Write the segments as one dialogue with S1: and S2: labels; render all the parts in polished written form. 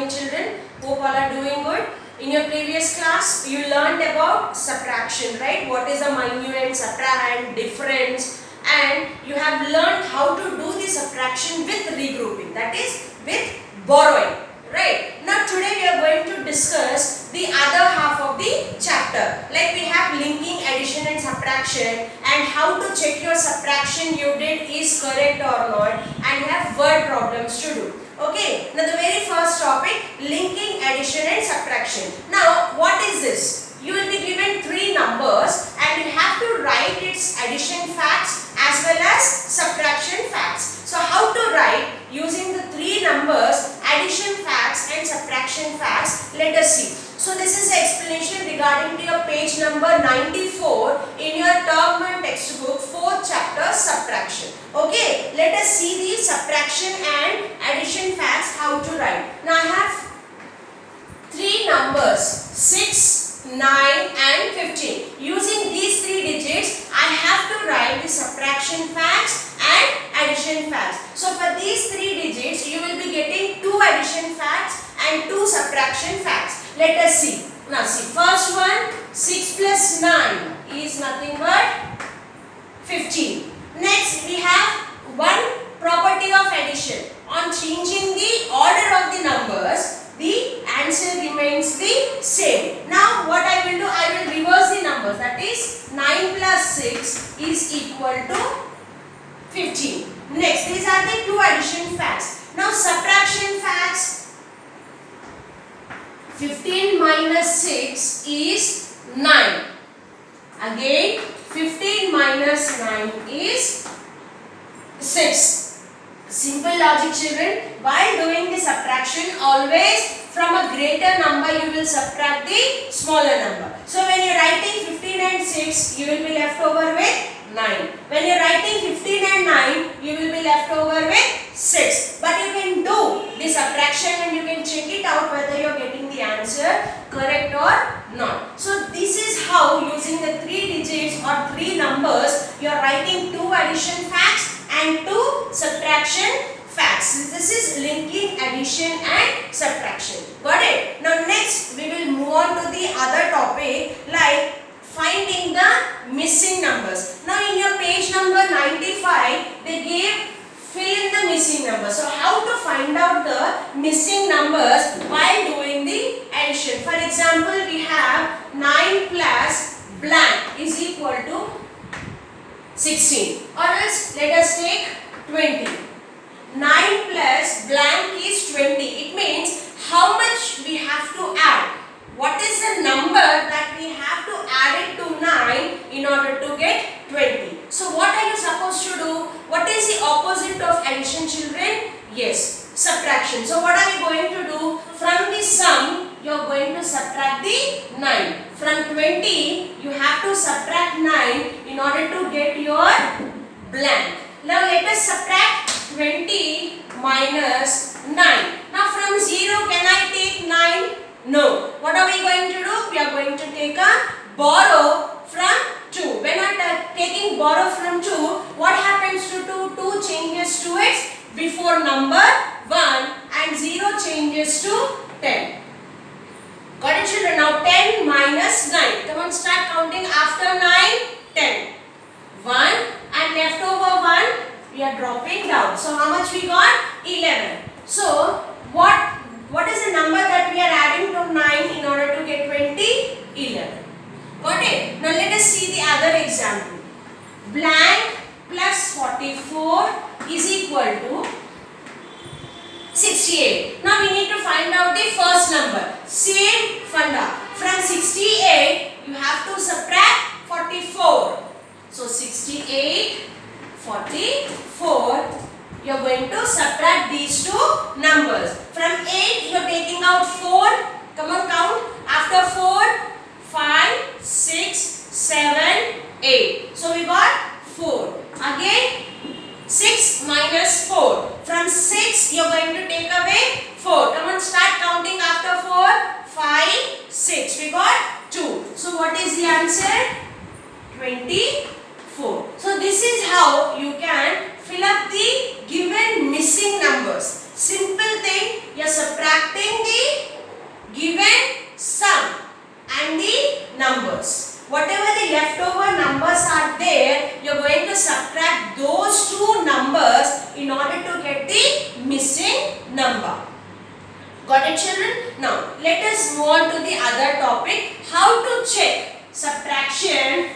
S1: morning children. Hope all are doing good. In your previous class, you learned about subtraction, right? What is a minuend, subtrahend, difference, and you have learned how to do the subtraction with regrouping, that is with borrowing, right? Now today we are going to discuss the other half of the chapter. Like we have linking, addition and subtraction, and how to check your subtraction you did is correct or not, and you have word problems to do. Okay, now the very first topic, linking, addition and subtraction. Now what is this? You will be given three numbers and you have to write its addition facts as well as subtraction facts. So how to write using the three numbers, addition facts and subtraction facts? Let us see. So this is the explanation regarding to your page number 94 in your term 1 textbook, 4th chapter, subtraction. Okay, let us see the subtraction and addition facts how to write. Now I have three numbers 6, 9 and 15. Using these three digits, I have to write the subtraction facts and addition facts. So for these three digits, you will be getting two addition facts and two subtraction facts. Let us see. Now see, first one, 6 plus 9 is nothing but 15. Next we have one property of addition. On changing the order of the numbers, the answer remains the same. Now what I will do, I will reverse the numbers. That is 9 plus 6 is equal to 15. Next, these are the two addition facts. Now subtraction facts. 15 minus 6 is 9. Again, 15 minus 9 is 6. Simple logic, children. While doing the subtraction, always from a greater number you will subtract the smaller number. So when you are writing 15 and 6, you will be left over with 9. When you are writing 15 and 9, you will be left over with 6. But you can do the subtraction and you can check it out whether you are getting the answer correct or not. So this is how, using the three digits or three numbers, you are writing two addition facts and two subtraction facts. This is linking, addition and subtraction. Got it? Now next we will move on to the other topic, like finding the missing numbers. Now in your page number 95, they gave fill in the missing numbers. So how to find out the missing numbers while doing the addition? For example, we have 9 plus blank is equal to 16, or else let us take 20. 9 plus blank is 20. It means how much we have to add. What is the number that we have to add it to 9 in order to get 20? So what are you supposed to do? What is the opposite of addition, children? Yes, subtraction. So what are you going to do? From the sum, you are going to subtract the 9. From 20, you have to subtract 9 in order to get your blank. Now let us subtract 20 minus 9. Now from 0, can I take 9? No. What are we going to do? We are going to take a borrow from 2. When I am taking borrow from 2, what happens to 2? 2 changes to its before number 1 and 0 changes to 10. Got it, children? Now 10 minus 9. Come on, start counting after 9. 10. 1 and left over 1 we are dropping down. So how much we got? 11. So what is the number that we are adding to 9 in order to get 20? 11. Got it? Now let us see the other example. Blank plus 44 is equal to 68. Now we need to find out the first number. Same funda. From 68, you have to subtract 44. So 68, 44. You are going to subtract these two numbers. From 8, you are taking out 4. Come on, count. After 4, 5, 6, 7, 8. So we got 4. Again, 6 minus 4. From 6, you are going to take away 4. Come on, start counting after 4. 5, 6. We got 2. So what is the answer? 24. So this is how you can fill up the given missing numbers. Simple thing, you are subtracting the number. Got it, children? Now let us move on to the other topic. How to check subtraction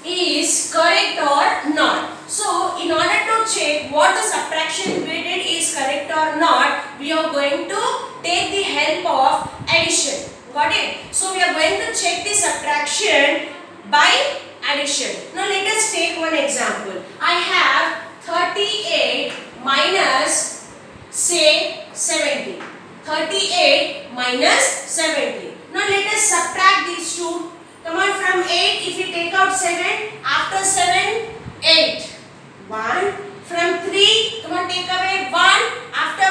S1: is correct or not. So in order to check what the subtraction we did is correct or not, we are going to take the help of addition. Got it? So we are going to check the subtraction by addition. Now let us take one example. I have 38 minus say 70. 38 minus 70. Now let us subtract these two. Come on, from 8 if you take out 7, after 7, 8. 1. From 3, come on, take away 1, after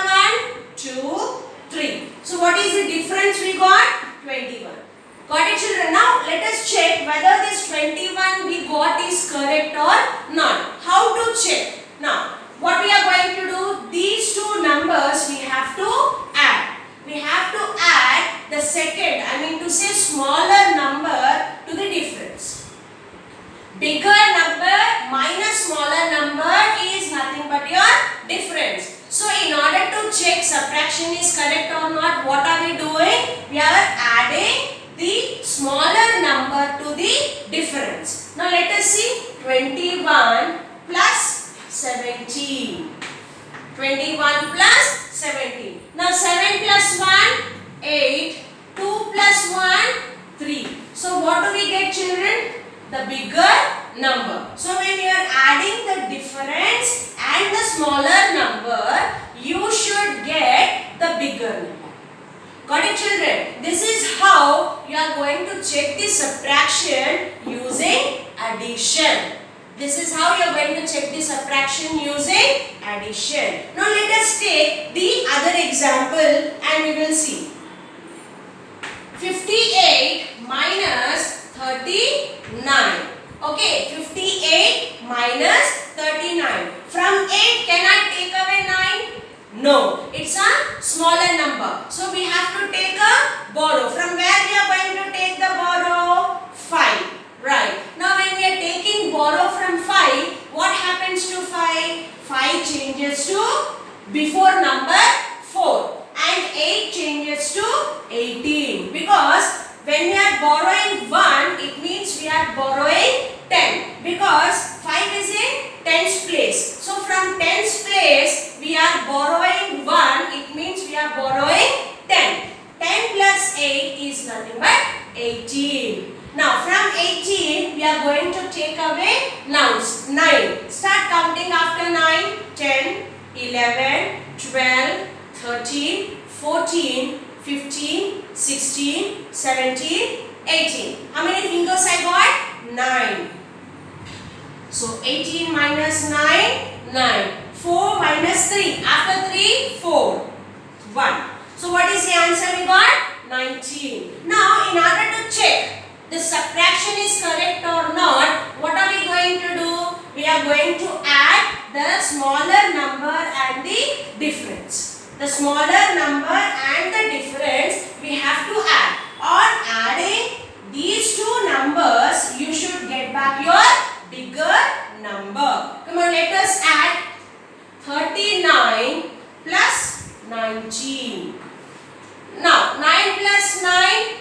S1: 1, 2, 3. So what is the difference we got? 21. Got it, children? Now let us check whether this 21 we got is correct or not. How to check? Now what we are going to do, these two numbers we have to add. We have to add the second, to say smaller number to the difference. Bigger number minus smaller number is nothing but your difference. So in order to check subtraction is correct or not, what are we doing? We are adding the smaller number to the difference. Now let us see 21 plus 17. 21 plus 17. Now 7 plus 1, 8. 2 plus 1, 3. So what do we get, children? The bigger number. So when you are adding the difference and the smaller number, you should get the bigger number. Got it, children? This is how you are going to check the subtraction using addition. This is how you are going to check the subtraction using addition. Now let us take the other example and we will see. 58 minus 39. Okay, 58 minus 39. From 8, can I take away 9? No, it's a smaller number. So we have to take a borrow. From where we are going to take the borrow? 5. Right. Now when we are taking borrow from 5, what happens to 5? 5 changes to before number 4. And 8 changes to 18, because when we are borrowing 1, it means we are borrowing 10, because 5 is in tens place. So from tens place we are borrowing 1, it means we are borrowing 10. 10 plus 8 is nothing but 18. Now from 18 we are going to take away nouns. 9. Start counting after 9. 10, 11, 12, 13, 14, 15, 16, 17, 18. How many fingers I got? 9. So 18 minus 9, 9. 4 minus 3. After 3, 4. 1. So what is the answer we got? 19. Now in order to check the subtraction is correct or not, what are we going to do? We are going to add the smaller number and the difference. The smaller number and the difference we have to add. On adding these two numbers, you should get back your bigger number. Come on, let us add 39 plus 19. Now 9 plus 9,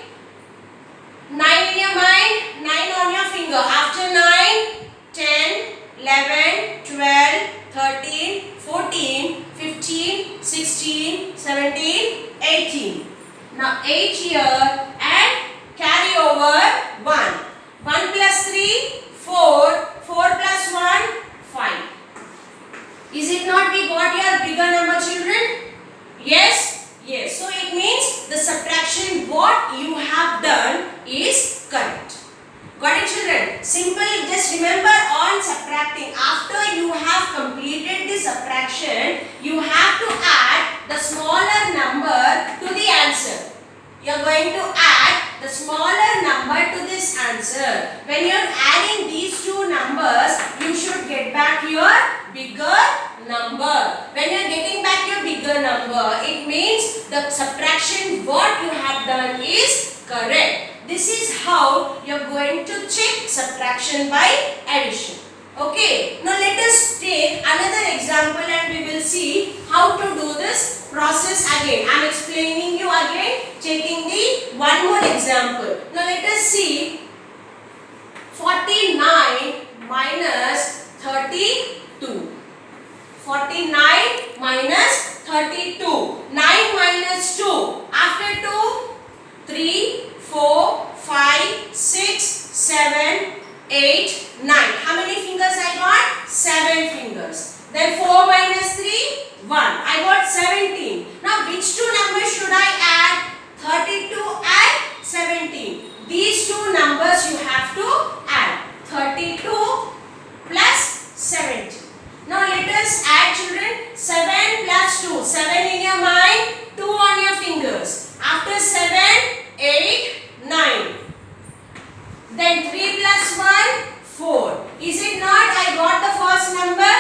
S1: 9 in your mind, 9 on your finger. After 9, 10, 11, 12, 13, 14, 15, 16, 17, 18. Now 8 here and carry over 1. 1 plus 3, 4. 4 plus 1, 5. Is it not we got your bigger number, children? Yes? Yes. So it means the subtraction what you have done is correct. Got it, children? Simple. Just remember on subtracting. After you have completed the subtraction, you have to add the smaller number to the answer. You are going to add the smaller number to this answer. When you are adding these two numbers, you should get back your bigger number. When you are getting back your bigger number, it means the subtraction what you have done is correct. This is how you are going to check subtraction by addition. Okay, now let us take another example and we will see how to do this process again. I am explaining you again, taking the one more example. Now let us see 49 minus 32. 49 minus 32. 9 minus 2. After 2, 3, 4, 5, 6, 7, 8, 9. How many fingers I got? 7 fingers. Then 4 minus 3, 1. I got 17. Now which two numbers should I add? 32 and 17. These two numbers you have to add. 32 plus 17. Now let us add, children. 7 plus 2. 7 in your mind, 2 on your fingers. After 7, 8, 9. Then 3 plus 1, 4. Is it not? I got the first number?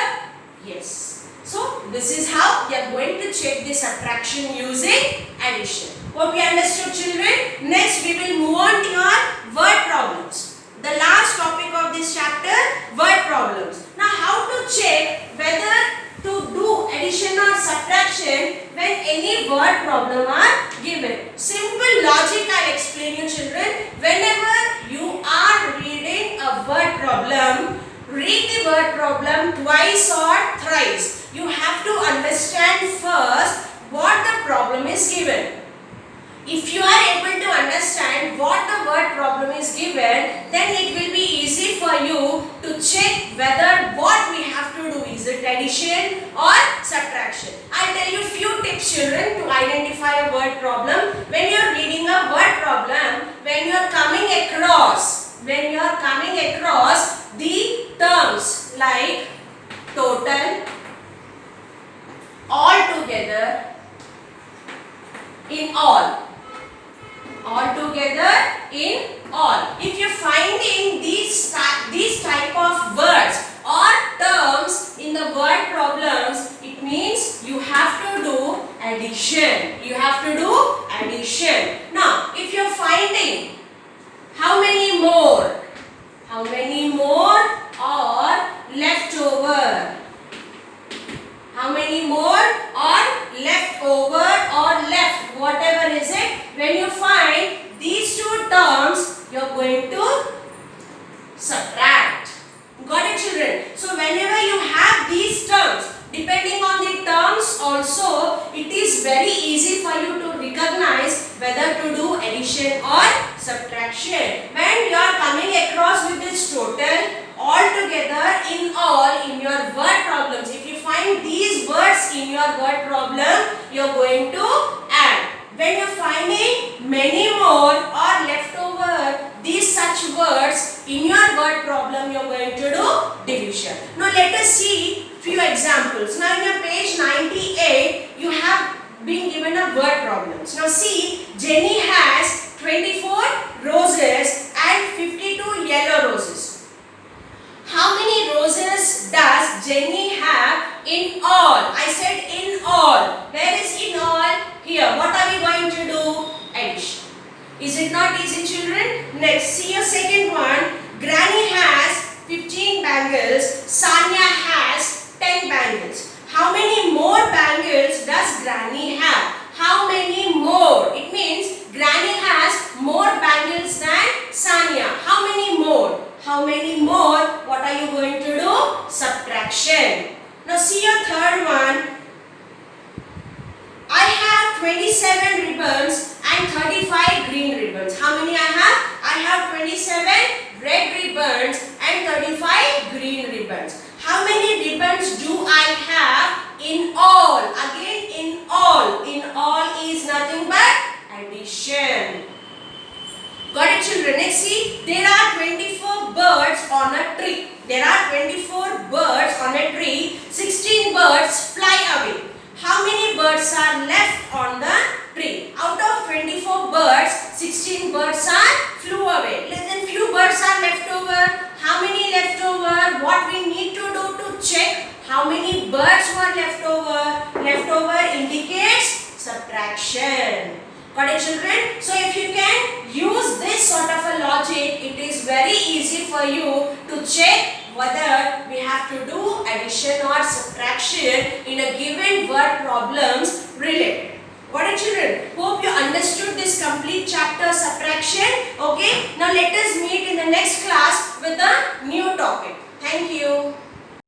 S1: Yes. So this is how we are going to check the subtraction using addition. Hope you understood, children. Next we will move on to your word problems. The last topic of this chapter, word problems. Now how to check whether to do addition or subtraction when any word problem are given. Simple logic I explain you, children. Whenever you are reading a word problem, read the word problem twice or thrice. You have to understand first what the problem is given. If you are able to understand what the word problem is given, then it will be easy for you to check whether what we have to do is it addition or subtraction. I will tell you few tips, children, to identify a word problem. When you are reading a word problem, when you are coming across the terms like total, altogether, in all. Altogether, in all. If you are finding these type of words or terms in the word problems, it means you have to do addition. You have to do addition. Now, if you are finding how many more are left over? How many more are left over or left? Whatever is it. When you find these two terms, you are going to subtract. Got it, children? So whenever you have these terms, depending on the terms also, it is very easy for you to recognize whether to do addition or subtraction. When you are coming across with this total, altogether, in all, in your word problems, if you find these words in your word problem, you are going to add. When you are finding many more or left over these such words in your word problem, you are going to do division. Now let us see few examples. Now in your page 98, you have been given a word problems. Now see, Jenny has 24 roses and 52 yellow roses. How many roses does Jenny have in all? I said in all. Where is in all? Here. What are we going to do? Addition. Is it not easy, children? Next, see your second one. Granny has 15 bangles. Sanya has 10 bangles. How many more bangles does Granny have? How many more? It means Granny has more bangles than Sanya. How many more? How many more? What are you going to do? Subtraction. Now see your third one. I have 27 ribbons and 35 green ribbons. How many I have? I have 27 red ribbons and 35 green ribbons. How many ribbons do I have in all? Again, in all. In all is nothing but addition. Got it, children? Next, see, there are 24 birds on a tree. There are 24 birds on a tree. 16 birds fly away. How many birds are left on the tree? Out of 24 birds, 16 birds are flew away. Less than few birds are left over. How many left over? What we need to do to check how many birds were left over? Left over indicates subtraction. Got it, children? So if you can use this sort of a logic, it is very easy for you to check whether we have to do addition or subtraction in a given word problems related. Got it, children? Hope you understood this complete chapter subtraction. Okay. Now let us meet in the next class with a new topic. Thank you.